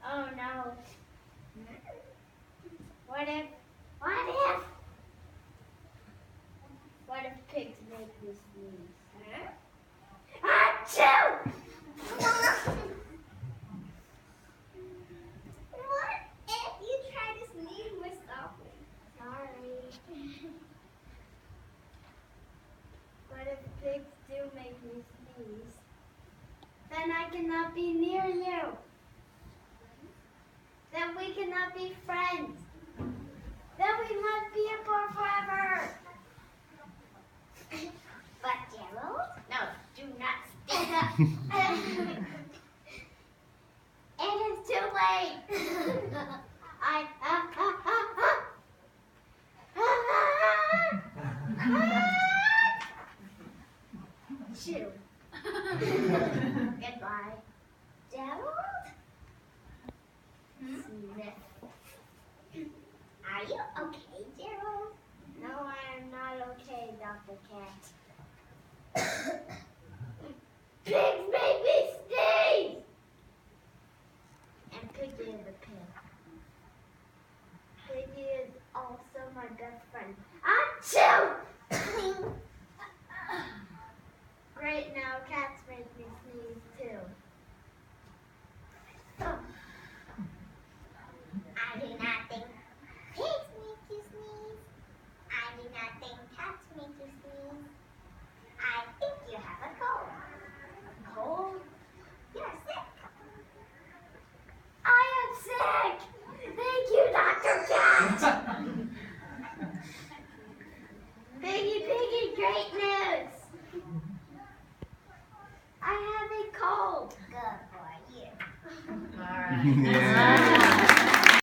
Oh no. What if? What if? What if pigs make me sneeze? Achoo! What if you try to sneeze with something? Sorry. What if pigs do make me sneeze? Then I cannot be near you. Then we cannot be friends. Then we must be apart forever. But Gerald, No, do not speak up. It is too late. Shoo. Goodbye. Gerald, Sniff. are you okay, Gerald? No, I am not okay, Dr. Cat. Pigs make me sneeze! And Piggy is a pig. Piggy is also my best friend. Achoo! Great, now cats make me sneeze too. I do not think pigs make you sneeze. I do not think cats make you sneeze. I think you have a cold. A cold? You're sick. I am sick! Thank you, Dr. Cat! Piggy, great news! I have a cold. Good for you. All right. Yeah.